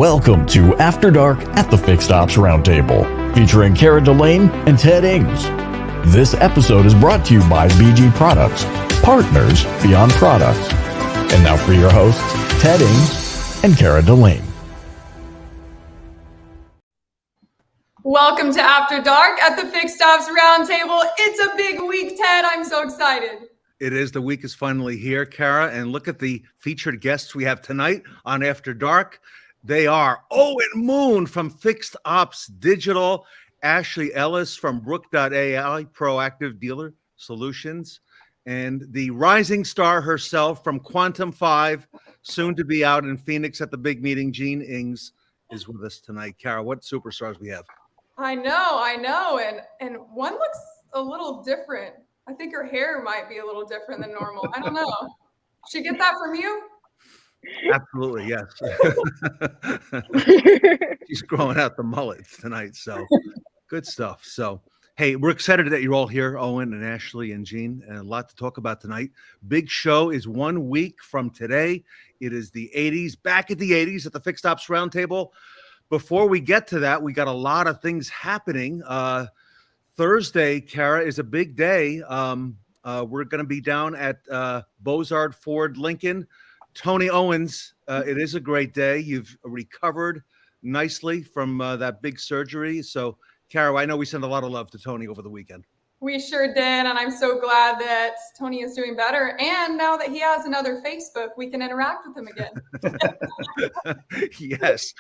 Welcome to After Dark at the Fixed Ops Roundtable, featuring Cara Delane and Ted Ings. This episode is brought to you by BG Products, partners beyond products. And now for your hosts, Ted Ings and Cara Delane. Welcome to After Dark at the Fixed Ops Roundtable. It's a big week, Ted. I'm so excited. It is. The week is finally here, Cara, and look at the featured guests we have tonight on After Dark. They are Owen Moon from Fixed Ops Digital, Ashley Ellis from Brook.ai, Proactive Dealer Solutions, and the rising star herself from Quantum 5, soon to be out in Phoenix at the big meeting, Jean Ings, is with us tonight. Cara, what superstars we have? I know, and one looks a little different. I think her hair might be a little different than normal. I don't know. She get that from you? Absolutely, yes. She's growing out the mullets tonight, so good stuff. So, hey, we're excited that you're all here, Owen and Ashley and Jean, and a lot to talk about tonight. Big show is 1 week from today. It is the 80s, back at the 80s at the Fixed Ops Roundtable. Before we get to that, we got a lot of things happening. Thursday, Cara, is a big day. We're going to be down at Bozard Ford Lincoln. Tony Owens, it is a great day. You've recovered nicely from that big surgery. So, Cara, I know we sent a lot of love to Tony over the weekend. We sure did, and I'm so glad that Tony is doing better. And now that he has another Facebook, we can interact with him again. Yes.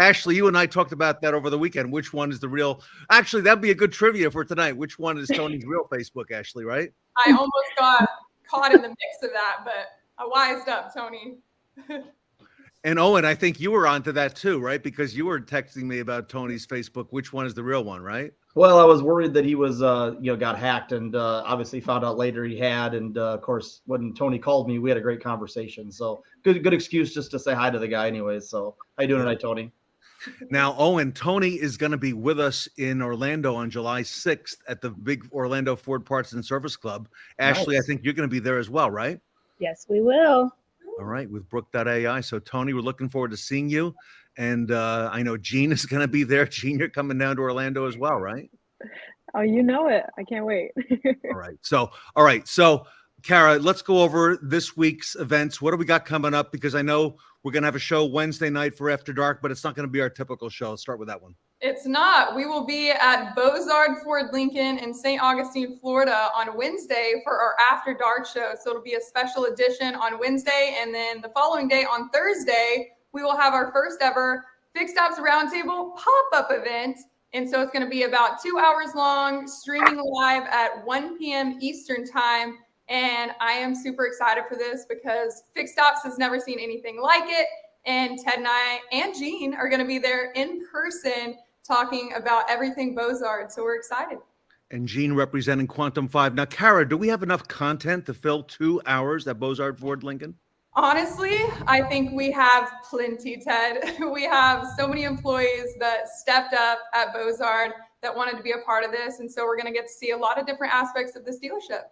Ashley, you and I talked about that over the weekend. Which one is the real? Actually, that'd be a good trivia for tonight. Which one is Tony's real Facebook, Ashley, right? I almost got caught in the mix of that, but I wised up, Tony. And Owen, I think you were onto that too, right? Because you were texting me about Tony's Facebook. Which one is the real one, right? Well, I was worried that he was, got hacked, and obviously found out later he had. And of course, when Tony called me, we had a great conversation. So good excuse just to say hi to the guy, anyways. So how you doing tonight, Tony? Now, Owen, Tony is going to be with us in Orlando on July 6th at the big Orlando Ford Parts and Service Club. Ashley, Nice. I think you're going to be there as well, right? Yes, we will. All right, with Brook.ai. So, Tony, we're looking forward to seeing you. And I know Jean is going to be there. Jean, you're coming down to Orlando as well, right? Oh, you know it. I can't wait. All right. So, Cara, let's go over this week's events. What do we got coming up? Because I know we're going to have a show Wednesday night for After Dark, but it's not going to be our typical show. Let's start with that one. It's not. We will be at Bozard Ford Lincoln in St. Augustine, Florida on Wednesday for our After Dark show. So it'll be a special edition on Wednesday. And then the following day on Thursday, we will have our first ever Fixed Ops Roundtable pop-up event. And so it's going to be about 2 hours long, streaming live at 1 p.m. Eastern time. And I am super excited for this because Fixed Ops has never seen anything like it. And Ted and I and Jean are going to be there in person talking about everything Bozard. So we're excited. And Jean representing Quantum 5. Now, Cara, do we have enough content to fill 2 hours at Bozard Ford Lincoln? Honestly, I think we have plenty, Ted. We have so many employees that stepped up at Bozard that wanted to be a part of this. And so we're going to get to see a lot of different aspects of this dealership.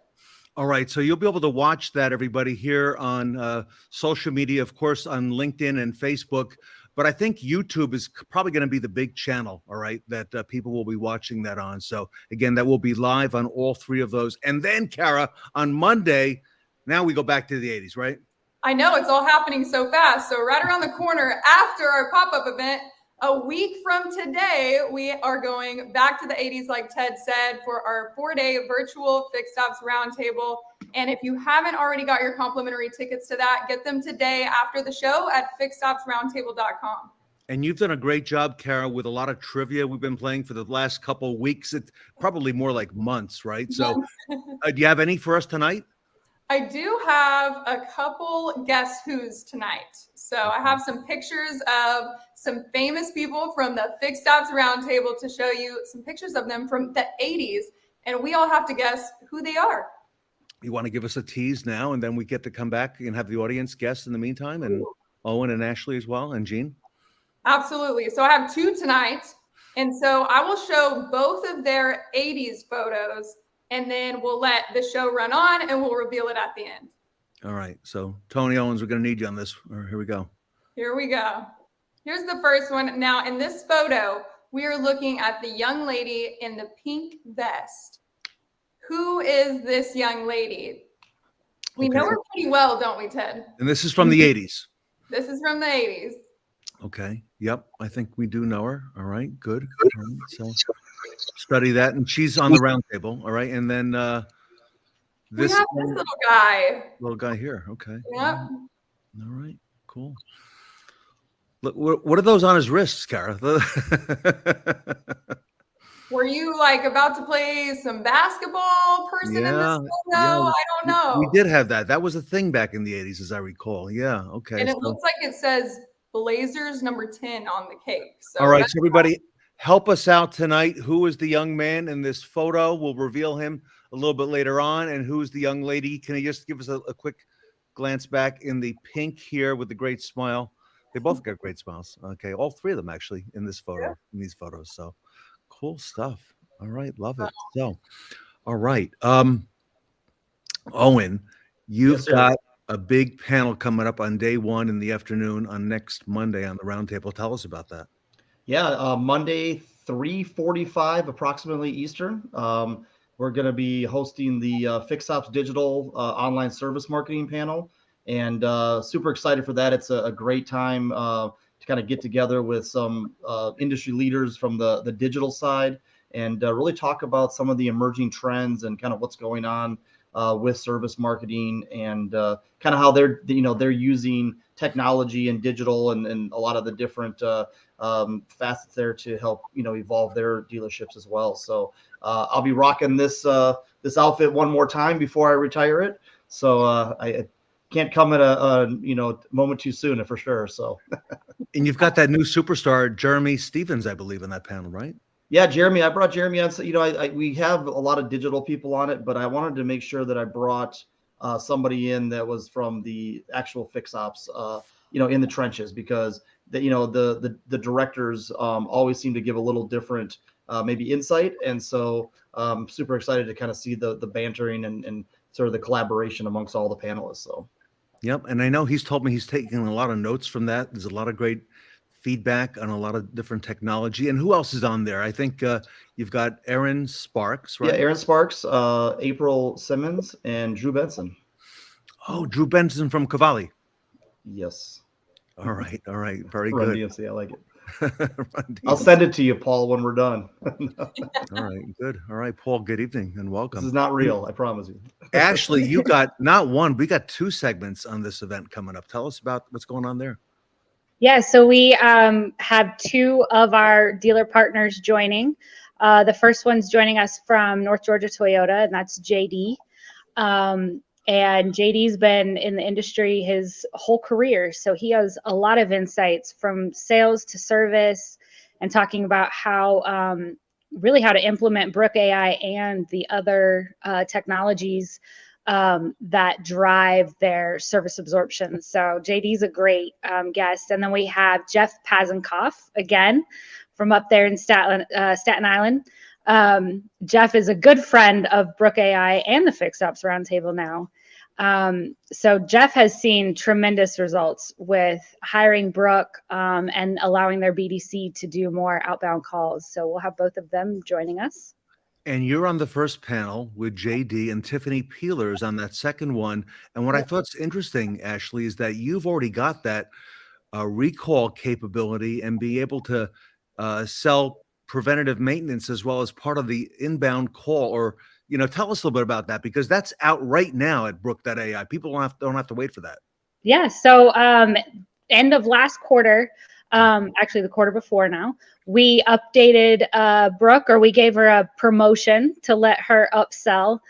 All right. So you'll be able to watch that, everybody, here on social media, of course, on LinkedIn and Facebook. But I think YouTube is probably going to be the big channel, all right, that people will be watching that on. So, again, that will be live on all 3 of those. And then, Cara, on Monday, now we go back to the 80s, right? I know, it's all happening so fast. So right around the corner after our pop-up event, a week from today, we are going back to the 80s, like Ted said, for our 4-day virtual Fixed Ops Roundtable. And if you haven't already got your complimentary tickets to that, get them today after the show at fixedopsroundtable.com. And you've done a great job, Cara, with a lot of trivia we've been playing for the last couple of weeks. It's probably more like months, right? So do you have any for us tonight? I do have a couple Guess Who's tonight. So I have some pictures of some famous people from the Fixed Ops Roundtable to show you some pictures of them from the 80s. And we all have to guess who they are. You want to give us a tease now, and then we get to come back and have the audience guess in the meantime, and Owen and Ashley as well, and Jean? Absolutely. So I have 2 tonight. And so I will show both of their 80s photos, and then we'll let the show run on and we'll reveal it at the end. All right. So Tony Owens, we're going to need you on this. Here we go. Here we go. Here's the first one. Now, in this photo, we are looking at the young lady in the pink vest. Who is this young lady? We know her pretty well, don't we, Ted? And this is from the 80s. This is from the 80s. Okay. Yep. I think we do know her. All right. Good. All right. So study that. And she's on the round table. All right. And then We this have this little guy here. Okay. Yep. All right. Cool. Look, what are those on his wrists, Kara? Were you like about to play some basketball person in this photo? I don't know. We did have that. That was a thing back in the 80s, as I recall. Yeah. Okay. And it looks like it says Blazers number 10 on the cake. So all right. So everybody help us out tonight. Who is the young man in this photo? We'll reveal him a little bit later on. And who's the young lady? Can you just give us a quick glance back in the pink here with the great smile? They both got great smiles. Okay. All three of them actually in this photo, in these photos. So cool stuff. All right. Love it. So, all right. Owen, you've got a big panel coming up on day one in the afternoon on next Monday on the Roundtable. Tell us about that. Yeah. Monday, 3:45 approximately Eastern. We're going to be hosting the FixOps Digital online service marketing panel, and super excited for that. It's a great time to kind of get together with some industry leaders from the digital side and really talk about some of the emerging trends and kind of what's going on with service marketing and kind of how they're using technology and digital and a lot of the different facets there to help evolve their dealerships as well. So I'll be rocking this outfit one more time before I retire it. So I can't come at a moment too soon for sure. So and you've got that new superstar Jeremy Stevens, I believe, in that panel, right? Yeah, Jeremy. I brought Jeremy on. So, we have a lot of digital people on it, but I wanted to make sure that I brought somebody in that was from the actual FixOps, in the trenches, because the directors always seem to give a little different maybe insight, and so super excited to kind of see the bantering and sort of the collaboration amongst all the panelists. So. Yep, and I know he's told me he's taking a lot of notes from that. There's a lot of great feedback on a lot of different technology. And who else is on there? I think you've got Aaron Sparks, right? Yeah, Aaron Sparks, April Simmons, and Drew Benson. Oh, Drew Benson from Cavalli. Yes. All right. Very Run good. DMC, I like it. I'll send it to you, Paul, when we're done. All right, good. All right, Paul, good evening and welcome. This is not real, I promise you. Ashley, you got not one, we got two segments on this event coming up. Tell us about what's going on there. Yeah, so we have two of our dealer partners joining. The first one's joining us from North Georgia Toyota, and that's JD. And JD's been in the industry his whole career, so he has a lot of insights from sales to service and talking about how really how to implement Brook AI and the other technologies that drive their service absorption. So JD's a great guest. And then we have Jeff Pazenkoff again from up there in Staten Island. Jeff is a good friend of Brook AI and the FixOps Roundtable now. So Jeff has seen tremendous results with hiring Brook and allowing their BDC to do more outbound calls. So we'll have both of them joining us. And you're on the first panel with JD, and Tiffany Peelers on that second one. And what I thought's interesting, Ashley, is that you've already got that recall capability and be able to sell preventative maintenance as well as part of the inbound call. Or, tell us a little bit about that, because that's out right now at Brook.ai. People don't have to wait for that. Yeah. So end of last quarter, actually the quarter before now, we updated Brook, or we gave her a promotion to let her upsell.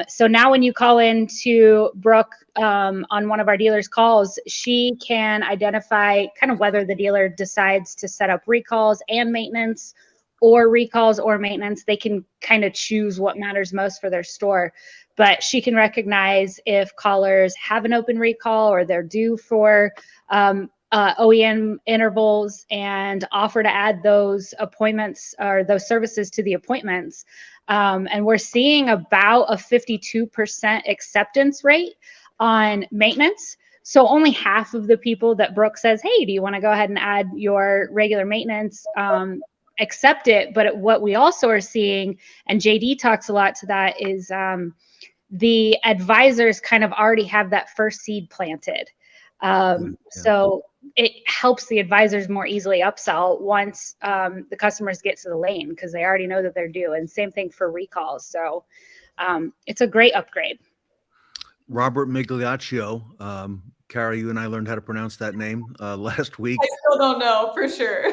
So now when you call into Brook on one of our dealers' calls, she can identify kind of whether the dealer decides to set up recalls and maintenance, or recalls or maintenance. They can kind of choose what matters most for their store. But she can recognize if callers have an open recall or they're due for OEM intervals, and offer to add those appointments or those services to the appointments. And we're seeing about a 52% acceptance rate on maintenance. So only half of the people that Brooke says, hey, do you want to go ahead and add your regular maintenance, accept it. But what we also are seeing, and JD talks a lot to that, is the advisors kind of already have that first seed planted. So it helps the advisors more easily upsell once the customers get to the lane, because they already know that they're due. And same thing for recalls. So it's a great upgrade. Robert Migliaccio, Kara, you and I learned how to pronounce that name last week. I still don't know for sure.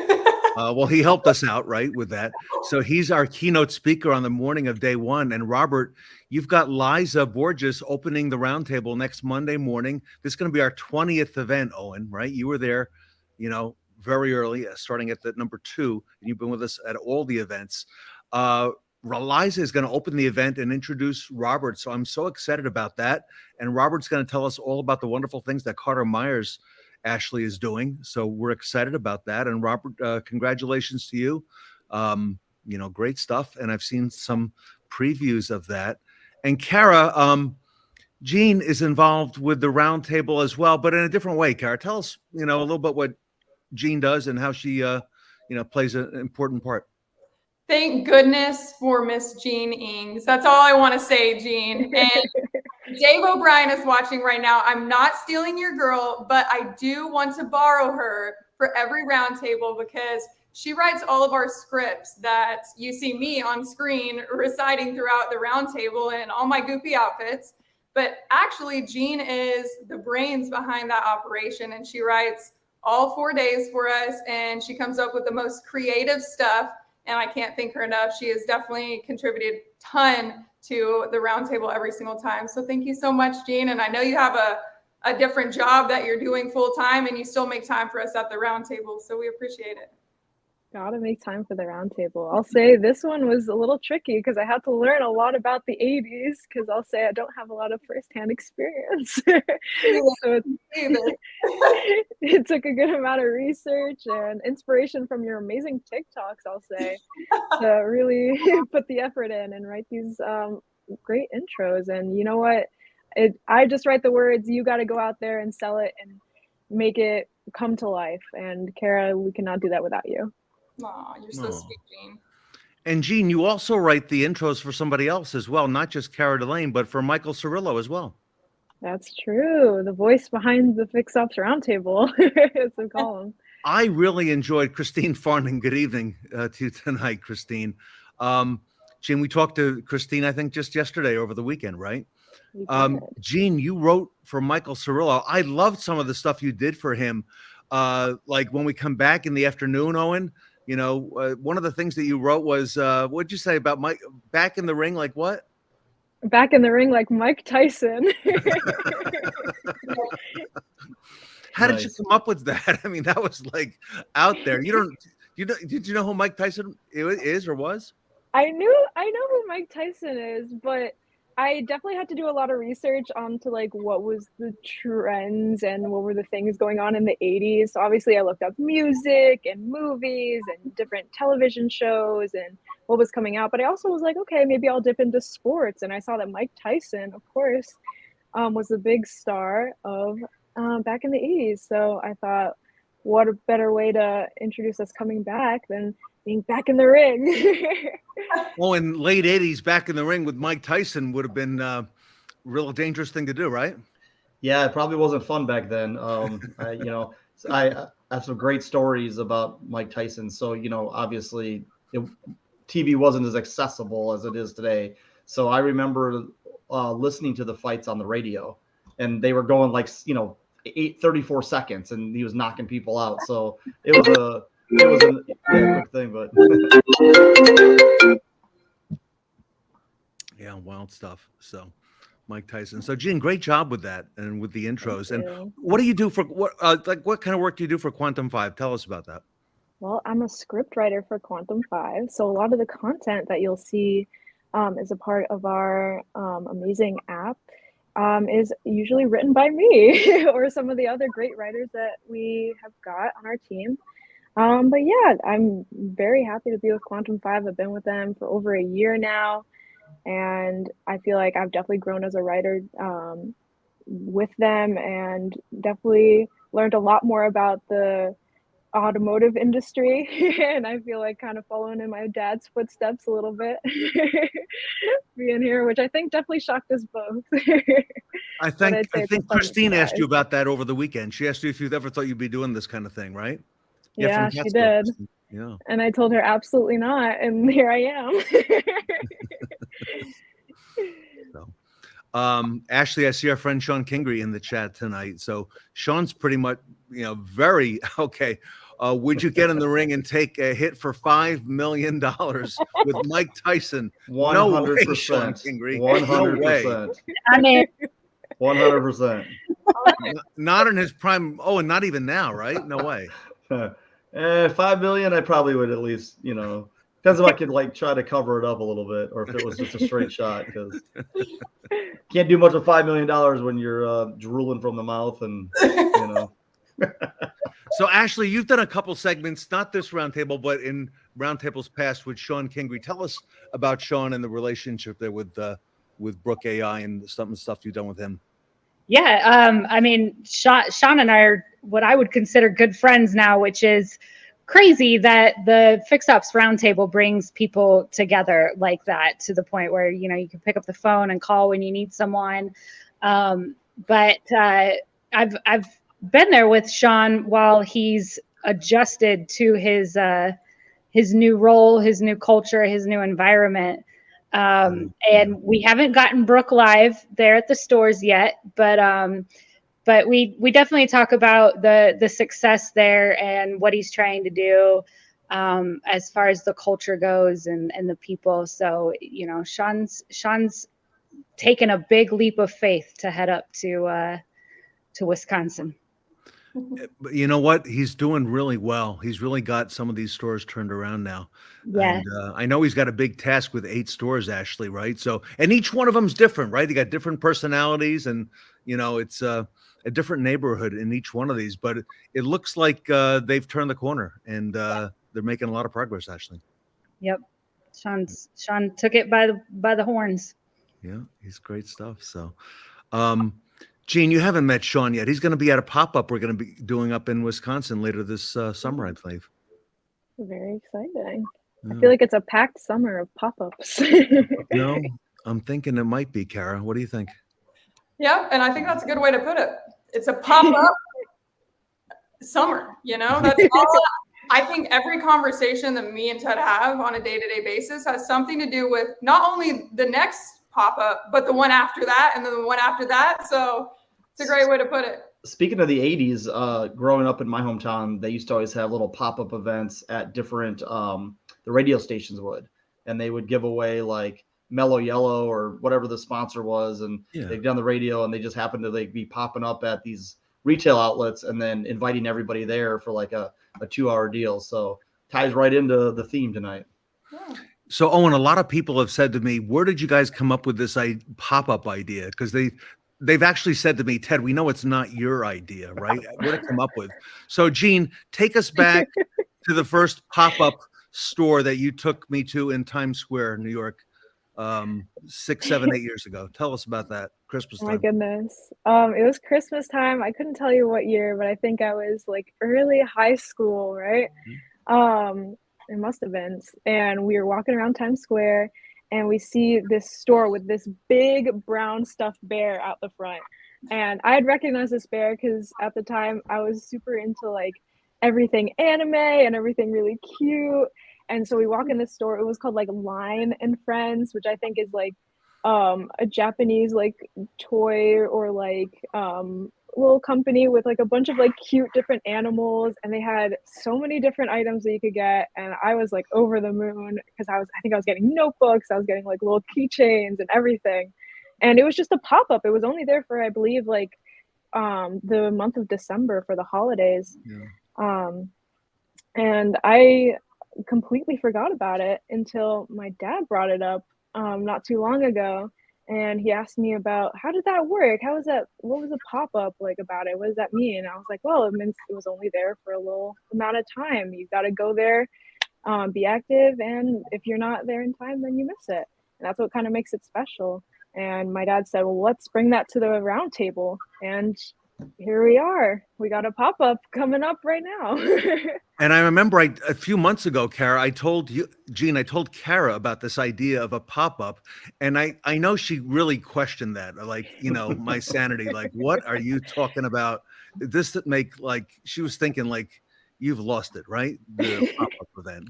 Well, he helped us out, right, with that. So he's our keynote speaker on the morning of day one. And Robert, you've got Liza Borges opening the roundtable next Monday morning. This is going to be our 20th event, Owen, right? You were there, very early, starting at the number 2, and you've been with us at all the events. Liza is going to open the event and introduce Robert. So I'm so excited about that. And Robert's going to tell us all about the wonderful things that Carter Myers Ashley is doing. So we're excited about that. And Robert, congratulations to you. Great stuff. And I've seen some previews of that. And Kara, Jean is involved with the roundtable as well, but in a different way. Kara, tell us, a little bit what Jean does and how she, plays an important part. Thank goodness for Miss Jean Ings. That's all I want to say, Jean. And Dave O'Brien is watching right now. I'm not stealing your girl, but I do want to borrow her for every roundtable, because she writes all of our scripts that you see me on screen reciting throughout the roundtable and all my goofy outfits. But actually, Jean is the brains behind that operation, and she writes all 4 days for us, and she comes up with the most creative stuff. And I can't thank her enough. She has definitely contributed a ton to the roundtable every single time. So thank you so much, Jean. And I know you have a different job that you're doing full time, and you still make time for us at the roundtable. So we appreciate it. Gotta make time for the roundtable. I'll say this one was a little tricky because I had to learn a lot about the 80s, because I'll say I don't have a lot of firsthand experience. So it took a good amount of research and inspiration from your amazing TikToks, I'll say, to really put the effort in and write these great intros. And you know what? I just write the words. You got to go out there and sell it and make it come to life. And Kara, we cannot do that without you. Aw, you're so sweet, Jean. And Jean, you also write the intros for somebody else as well, not just Kara Delane, but for Michael Cirillo as well. That's true. The voice behind the Fix Ops Roundtable, as we call him. I really enjoyed Christine Farning. Good evening to you tonight, Christine. Jean, we talked to Christine, I think, just yesterday over the weekend, right? Jean, you wrote for Michael Cirillo. I loved some of the stuff you did for him. Like when we come back in the afternoon, Owen, one of the things that you wrote was, what'd you say about Mike back in the ring? Like what? Back in the ring like Mike Tyson. How did you come up with that? I mean, that was like out there. Did you know who Mike Tyson is or was? I know who Mike Tyson is, but I definitely had to do a lot of research onto like what was the trends and what were the things going on in the 80s. So obviously I looked up music and movies and different television shows and what was coming out. But I also was like, okay, maybe I'll dip into sports. And I saw that Mike Tyson, of course, was the big star of back in the 80s. So I thought, what a better way to introduce us coming back than being back in the ring. Well, in late 80s, back in the ring with Mike Tyson would have been a real dangerous thing to do, right? Yeah, it probably wasn't fun back then. I have some great stories about Mike Tyson. So, obviously TV wasn't as accessible as it is today. So I remember listening to the fights on the radio, and they were going like, 34 seconds, and he was knocking people out. So it was a quick thing, but yeah, wild stuff. So Mike Tyson. So Jean, great job with that and with the intros. And what do you do for what kind of work do you do for Quantum 5? Tell us about that. Well, I'm a script writer for Quantum 5. So a lot of the content that you'll see as a part of our amazing app is usually written by me or some of the other great writers that we have got on our team. But yeah, I'm very happy to be with Quantum 5. I've been with them for over a year now, and I feel like I've definitely grown as a writer with them, and definitely learned a lot more about the automotive industry. And I feel like kind of following in my dad's footsteps a little bit being here, which I think definitely shocked us both. I But I'd say I it's a think pleasant Christine asked you surprise. about that over the weekend. She asked you if you've ever thought you'd be doing this kind of thing, right? Yeah, From she Catskill, did. Christine. Yeah. And I told her absolutely not, and here I am. So, Ashley, I see our friend Sean Kingery in the chat tonight. So Sean's pretty much, very okay. Would you get in the ring and take a hit for $5 million with Mike Tyson? No way, Sean 100%. Kingery. No way. 100%. I mean, 100%. Not in his prime. Oh, and not even now, right? No way. 5 million, I probably would at least, depends if I could like try to cover it up a little bit, or if it was just a straight shot, because can't do much with $5 million when you're drooling from the mouth, and So Ashley, you've done a couple segments, not this roundtable, but in roundtables past with Sean Kingery. Tell us about Sean and the relationship there with Brook AI and some stuff you've done with him. yeah, I mean, Sean and I are what I would consider good friends now, which is crazy that the Fix Ops Roundtable brings people together like that, to the point where, you can pick up the phone and call when you need someone. But I've been there with Sean while he's adjusted to his new role, his new culture, his new environment. And we haven't gotten Brooke live there at the stores yet, but we definitely talk about the success there and what he's trying to do as far as the culture goes and the people. So, Sean's taken a big leap of faith to head up to Wisconsin. But you know what? He's doing really well. He's really got some of these stores turned around now. Yeah. And I know he's got a big task with 8 stores, Ashley, right? So, and each one of them's different, right? They got different personalities, and it's a different neighborhood in each one of these. But it looks like they've turned the corner, and they're making a lot of progress, Ashley. Yep. Sean took it by the horns. Yeah, he's great stuff. So, Gene, you haven't met Sean yet. He's going to be at a pop-up we're going to be doing up in Wisconsin later this summer, I believe. Very exciting. Yeah. I feel like it's a packed summer of pop-ups. No, I'm thinking it might be, Kara. What do you think? Yeah, and I think that's a good way to put it. It's a pop-up summer, That's all. I think every conversation that me and Ted have on a day-to-day basis has something to do with not only the next pop-up, but the one after that, and then the one after that. So it's a great way to put it. Speaking of the 80s, growing up in my hometown, they used to always have little pop-up events at different, the radio stations would, and they would give away like Mellow Yellow or whatever the sponsor was, and they'd get on the radio, and they just happened to be popping up at these retail outlets and then inviting everybody there for like a 2-hour deal. So ties right into the theme tonight. Yeah. So, Owen, a lot of people have said to me, where did you guys come up with this pop-up idea? Because they've actually said to me, Ted, we know it's not your idea, right? Where to come up with. So, Gene, take us back to the first pop-up store that you took me to in Times Square, New York, 6, 7, 8 years ago. Tell us about that Christmas time. Oh my goodness. It was Christmas time. I couldn't tell you what year, but I think I was like early high school, right? It must have been. And we were walking around Times Square, and we see this store with this big brown stuffed bear out the front. And I had recognized this bear because at the time I was super into like everything anime and everything really cute. And so we walk in this store. It was called like Line and Friends, which I think is like a Japanese like toy or like little company with like a bunch of like cute different animals, and they had so many different items that you could get, and I was like over the moon because I think I was getting notebooks, I was getting like little keychains and everything, and it was just a pop-up. It was only there for I believe like the month of December for the holidays. And I completely forgot about it until my dad brought it up not too long ago. And he asked me about how did that work? How was that? What was a pop-up like about it? What does that mean? And I was like, well, it means it was only there for a little amount of time. You got to go there, be active. And if you're not there in time, then you miss it. And that's what kind of makes it special. And my dad said, well, let's bring that to the Roundtable. And here we are. We got a pop-up coming up right now. And I remember a few months ago, Kara, I told you, Gene, I told Kara about this idea of a pop-up. And I know she really questioned that, like, my sanity. Like, what are you talking about? This that make, like, she was thinking, like, you've lost it, right? The pop-up event.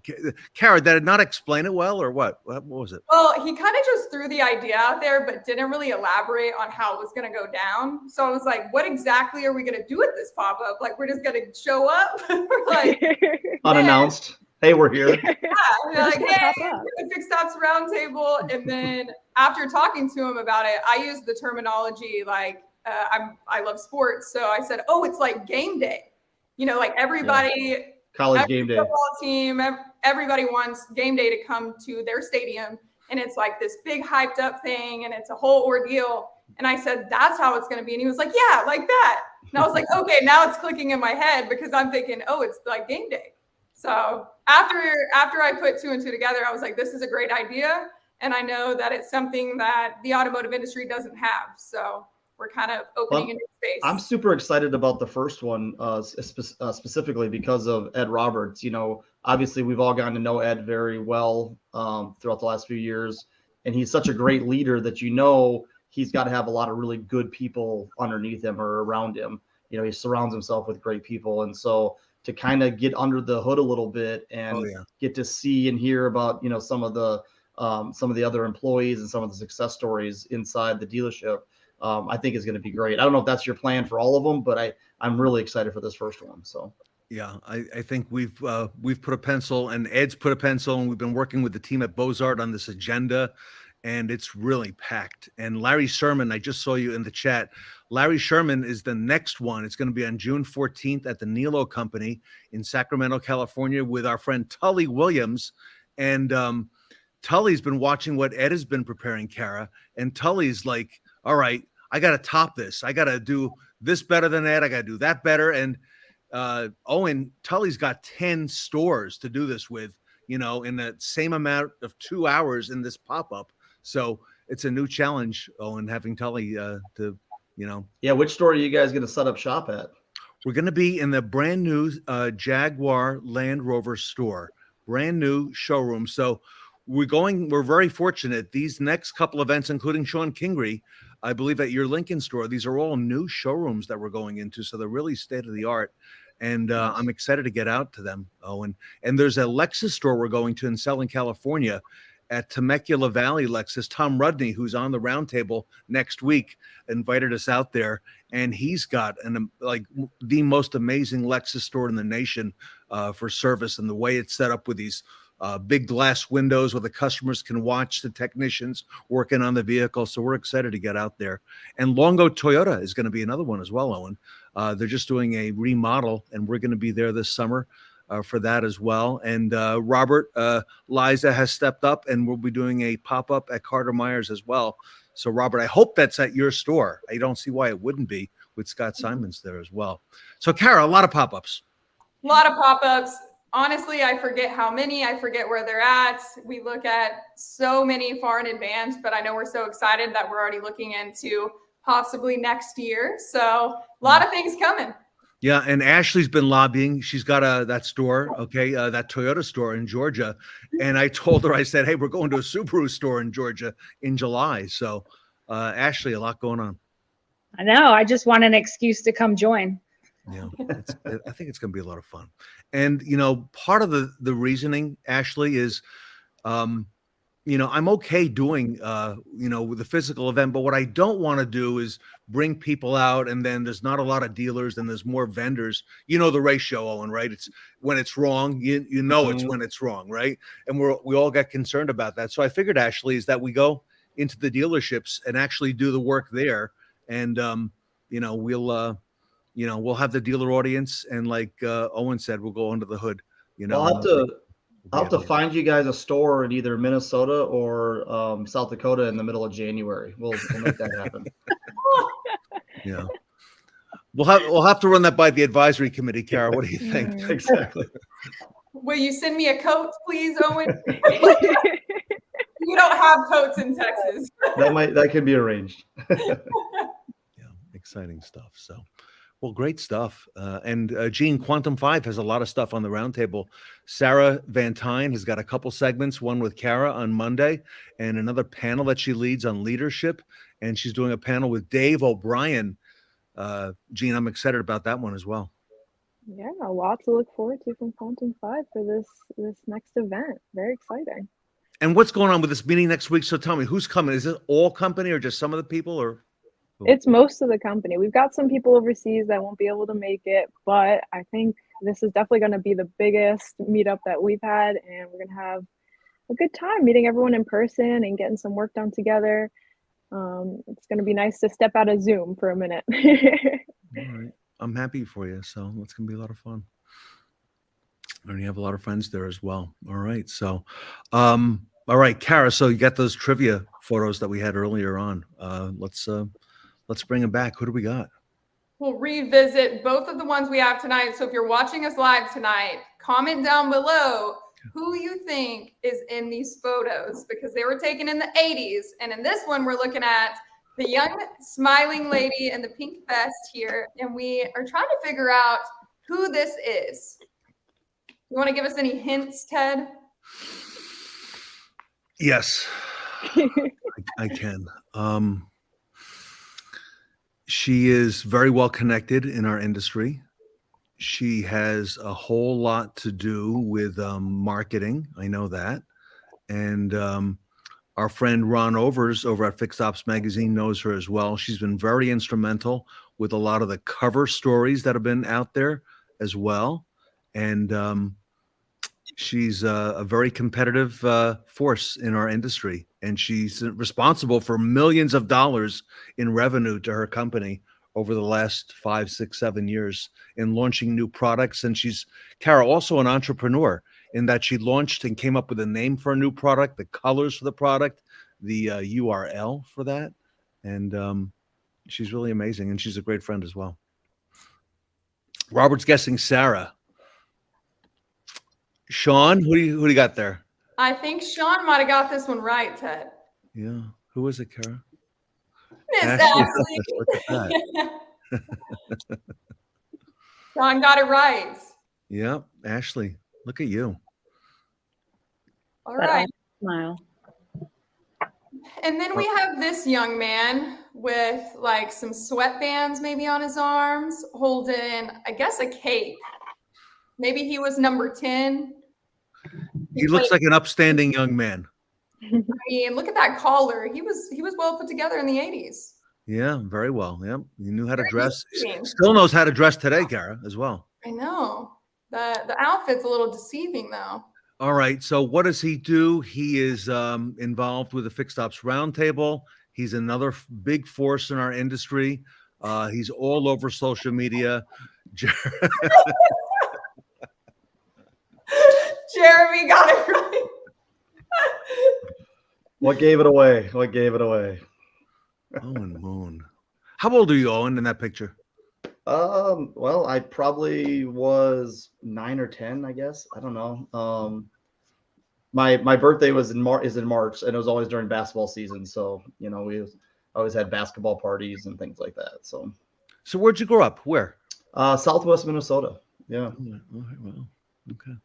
Kara, did I not explain it well, or what? What was it? Well, he kind of just threw the idea out there, but didn't really elaborate on how it was going to go down. So I was like, what exactly are we going to do with this pop-up? Like, we're just going to show up? We're like, Unannounced. Hey, we're here. yeah. We're like, hey, the Fixed Ops Roundtable. And then after talking to him about it, I used the terminology like, I love sports. So I said, oh, it's like game day. Like everybody, college game day, football team, everybody wants game day to come to their stadium. And it's like this big hyped up thing. And it's a whole ordeal. And I said, that's how it's going to be. And he was like, yeah, like that. And I was like, okay, now it's clicking in my head because I'm thinking, oh, it's like game day. So after I put 2 and 2 together, I was like, this is a great idea. And I know that it's something that the automotive industry doesn't have. So we're kind of opening a new space. I'm super excited about the first one, specifically because of Ed Roberts. Obviously we've all gotten to know Ed very well throughout the last few years, and he's such a great leader that he's got to have a lot of really good people underneath him or around him. He surrounds himself with great people, and so to kind of get under the hood a little bit and get to see and hear about some of the other employees and some of the success stories inside the dealership. I think is going to be great. I don't know if that's your plan for all of them, but I'm really excited for this first one. So yeah, I think we've put a pencil, and Ed's put a pencil, and we've been working with the team at Bozard on this agenda, and it's really packed. And Larry Sherman, I just saw you in the chat. Larry Sherman is the next one. It's going to be on June 14th at the Nilo Company in Sacramento, California, with our friend Tully Williams. And Tully's been watching what Ed has been preparing, Kara, and Tully's like, all right, I got to top this. I got to do this better than Ed. I got to do that better. And Owen, Tully's got 10 stores to do this with, in the same amount of 2 hours in this pop-up. So it's a new challenge, Owen, having Tully Yeah, which store are you guys going to set up shop at? We're going to be in the brand new Jaguar Land Rover store, brand new showroom. So we're very fortunate. These next couple events, including Sean Kingery, I believe at your Lincoln store, these are all new showrooms that we're going into. So they're really state of the art. And I'm excited to get out to them, Owen. And there's a Lexus store we're going to in Southern California at Temecula Valley Lexus. Tom Rudney, who's on the Roundtable next week, invited us out there. And he's got the most amazing Lexus store in the nation for service, and the way it's set up with these big glass windows where the customers can watch the technicians working on the vehicle. So we're excited to get out there. And Longo Toyota is going to be another one as well, Owen. They're just doing a remodel, and we're going to be there this summer for that as well. And Robert Liza has stepped up, and we'll be doing a pop-up at Carter Myers as well. So Robert, I hope that's at your store. I don't see why it wouldn't be, with Scott Simons there as well. So Kara, a lot of pop-ups. A lot of pop-ups. Honestly, I forget how many. I forget where they're at. We look at so many far in advance, but I know we're so excited that we're already looking into possibly next year. So a lot of things coming. Yeah, and Ashley's been lobbying. She's got that store, that Toyota store in Georgia. And I told her, I said, hey, we're going to a Subaru store in Georgia in July. So Ashley, a lot going on. I know. I just want an excuse to come join. Yeah, I think it's going to be a lot of fun. And, part of the reasoning, Ashley, is, I'm okay doing, with the physical event, but what I don't want to do is bring people out and then there's not a lot of dealers and there's more vendors. The ratio, Owen, right? It's when it's wrong, it's when it's wrong, right? And we all got concerned about that. So I figured, Ashley, is that we go into the dealerships and actually do the work there. And, we'll have the dealer audience, and like Owen said, we'll go under the hood. I'll have to find you guys a store in either Minnesota or South Dakota in the middle of January. We'll make that happen. Yeah, we'll have to run that by the advisory committee, Kara. What do you think? Exactly. Will you send me a coat, please, Owen? we don't have coats in Texas. That can be arranged. Yeah, exciting stuff. So, well, great stuff. And Gene, Quantum 5 has a lot of stuff on the roundtable. Sarah Van Tyne has got a couple segments, one with Kara on Monday and another panel that she leads on leadership. And she's doing a panel with Dave O'Brien. Gene, I'm excited about that one as well. Yeah, a lot to look forward to from Quantum 5 for this next event. Very exciting. And what's going on with this meeting next week? So tell me, who's coming? Is it all company or just some of the people, or? It's most of the company. We've got some people overseas that won't be able to make it, but I think this is definitely going to be the biggest meetup that we've had, and we're going to have a good time meeting everyone in person and getting some work done together. It's going to be nice to step out of Zoom for a minute. All right. I'm happy for you. So it's going to be a lot of fun. And you have a lot of friends there as well. All right. So, all right, Kara. So you got those trivia photos that we had earlier on. Let's bring them back. Who do we got? We'll revisit both of the ones we have tonight. So if you're watching us live tonight, comment down below who you think is in these photos, because they were taken in the 80s. And in this one, we're looking at the young smiling lady in the pink vest here. And we are trying to figure out who this is. You want to give us any hints, Ted? Yes, I can. She is very well connected in our industry. She has a whole lot to do with marketing. I know that. And our friend Ron Overs over at Fixed Ops Magazine knows her as well. She's been very instrumental with a lot of the cover stories that have been out there as well. And she's a very competitive force in our industry. And she's responsible for millions of dollars in revenue to her company over the last 5, 6, 7 years in launching new products. And she's, Kara, also an entrepreneur in that she launched and came up with a name for a new product, the colors for the product, the URL for that. And she's really amazing. And she's a great friend as well. Robert's guessing Sarah. Sean, who do you got there? I think Sean might have got this one right, Ted. Yeah. Who was it, Kara? Miss Ashley. Ashley. Look at that. Sean got it right. Yep. Ashley, look at you. All right. Smile. And then we have this young man with like some sweatbands maybe on his arms, holding, I guess, a cape. Maybe he was number 10. He looks like an upstanding young man. I mean, look at that collar. He was well put together in the 80s. Yeah, very well. Yep. He knew how to dress. Interesting. Still knows how to dress today, Kara, as well. I know. The outfit's a little deceiving though. All right. So what does he do? He is involved with the Fixed Ops Roundtable. He's another big force in our industry. He's all over social media. Jeremy got it right. What gave it away? What gave it away? Owen Moon. How old are you, Owen, in that picture? Well, I probably was 9 or 10, I guess. I don't know. My birthday was in March, and it was always during basketball season. So, you know, we always had basketball parties and things like that. So where'd you grow up? Where? Southwest Minnesota. Yeah. All right, well, okay.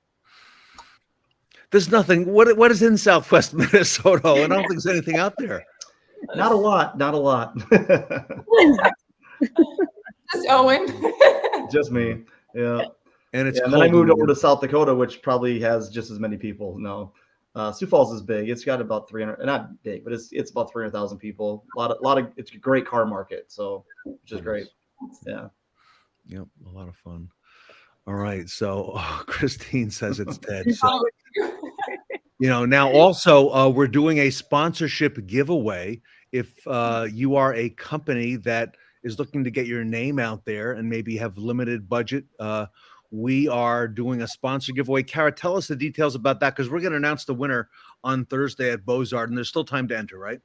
There's nothing. What is in Southwest Minnesota? I don't think there's anything out there. Not a lot. Not a lot. Just Owen. Just me. Yeah. And it's and then I moved over to South Dakota, which probably has just as many people. No, Sioux Falls is big. It's got about 300, not big, but it's about 300,000 people. A lot of it's a great car market, so which is great. Yeah. Yep, a lot of fun. All right, so Christine says it's Ted. So, you know, now also we're doing a sponsorship giveaway. If you are a company that is looking to get your name out there and maybe have limited budget, we are doing a sponsor giveaway. Kara, tell us the details about that, because we're going to announce the winner on Thursday at Beaux-Arts, and there's still time to enter, right?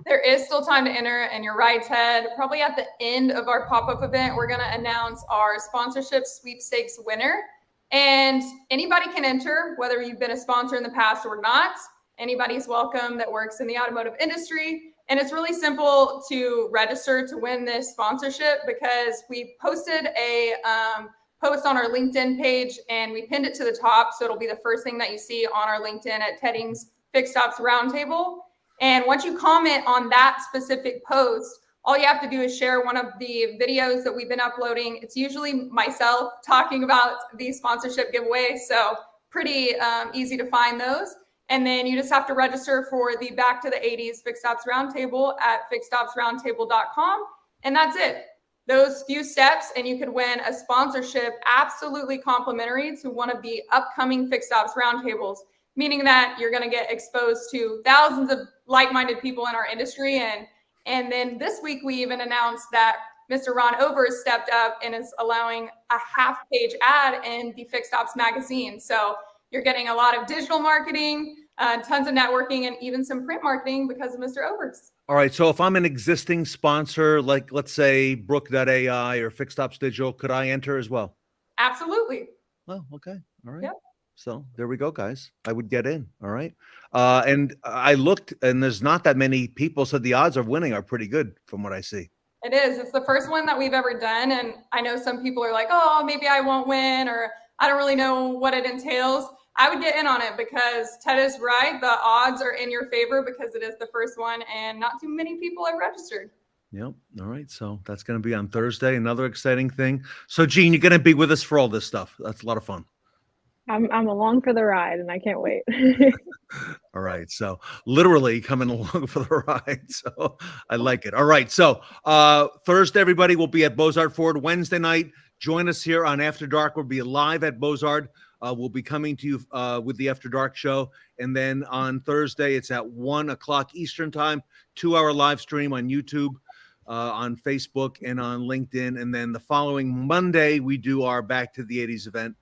There is still time to enter, and you're right, Ted. Probably at the end of our pop-up event, we're going to announce our sponsorship sweepstakes winner. And anybody can enter, whether you've been a sponsor in the past or not. Anybody's welcome that works in the automotive industry. And it's really simple to register to win this sponsorship because we posted a post on our LinkedIn page and we pinned it to the top. So it'll be the first thing that you see on our LinkedIn at Teddings Fixed Ops Roundtable. And once you comment on that specific post, all you have to do is share one of the videos that we've been uploading. It's usually myself talking about the sponsorship giveaway. So pretty easy to find those. And then you just have to register for the Back to the 80s Fixed Ops Roundtable at fixedopsroundtable.com. And that's it. Those few steps, and you could win a sponsorship absolutely complimentary to one of the upcoming Fixed Ops Roundtables, meaning that you're going to get exposed to thousands of like-minded people in our industry. And then this week, we even announced that Mr. Ron Overs stepped up and is allowing a half-page ad in the Fixed Ops magazine. So you're getting a lot of digital marketing, tons of networking, and even some print marketing because of Mr. Overs. All right. So if I'm an existing sponsor, like let's say Brook.ai or Fixed Ops Digital, could I enter as well? Absolutely. Oh, okay. All right. Yep. So there we go, guys. I would get in. All right. And I looked, and there's not that many people, so the odds of winning are pretty good from what I see. It is. It's the first one that we've ever done. And I know some people are like, oh, maybe I won't win, or I don't really know what it entails. I would get in on it because Ted is right. The odds are in your favor because it is the first one and not too many people have registered. Yep. All right. So that's going to be on Thursday. Another exciting thing. So, Gene, you're going to be with us for all this stuff. That's a lot of fun. I'm along for the ride, and I can't wait. All right. So literally coming along for the ride. So I like it. All right. So Thursday, everybody will be at Beaux-Arts Ford. Wednesday night, join us here on After Dark. We'll be live at Beaux-Arts. We'll be coming to you with the After Dark show. And then on Thursday, it's at 1 o'clock Eastern time, 2-hour live stream on YouTube, on Facebook, and on LinkedIn. And then the following Monday, we do our Back to the 80s event.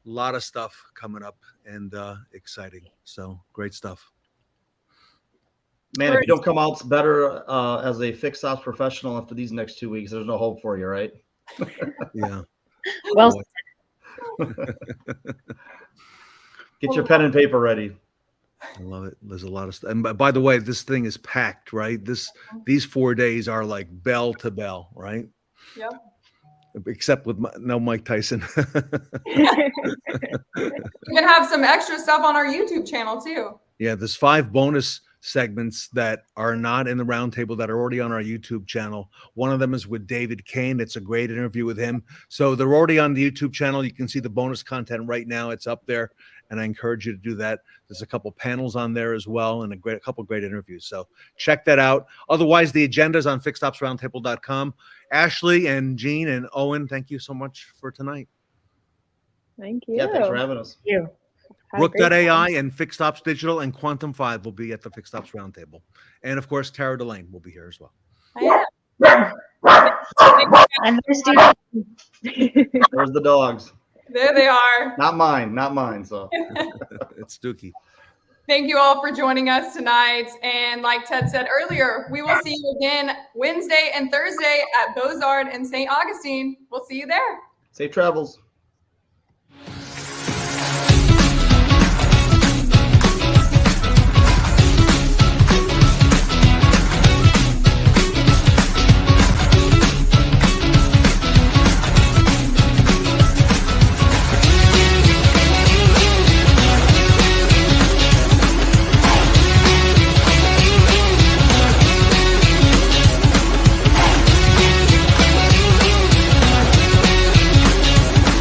A lot of stuff coming up and exciting. So great stuff. Man, if you don't come out better as a fixed ops professional after these next 2 weeks, there's no hope for you, right? Yeah. Well, Get your pen and paper ready. I love it. There's a lot of stuff. And by the way, this thing is packed, right? These 4 days are like bell to bell, right? Yep. Except with no Mike Tyson. You can have some extra stuff on our YouTube channel too. Yeah, there's 5 bonus segments that are not in the roundtable that are already on our YouTube channel. One of them is with David Kane. It's a great interview with him. So they're already on the YouTube channel. You can see the bonus content right now. It's up there, and I encourage you to do that. There's a couple panels on there as well, and a couple great interviews. So check that out. Otherwise, the agenda is on fixedopsroundtable.com. Ashley and Gene and Owen, thank you so much for tonight. Thank you. Yeah, thanks for having us. you. Have a great Brook.ai time. and Fixed Ops Digital and Quantum 5 will be at the Fixed Ops Roundtable. And, of course, Tara Delane will be here as well. And there's Steve. There's the dogs. There they are. Not mine. So It's Dookie. Thank you all for joining us tonight. And like Ted said earlier, we will see you again Wednesday and Thursday at Beaux-Arts in St. Augustine. We'll see you there. safe travels.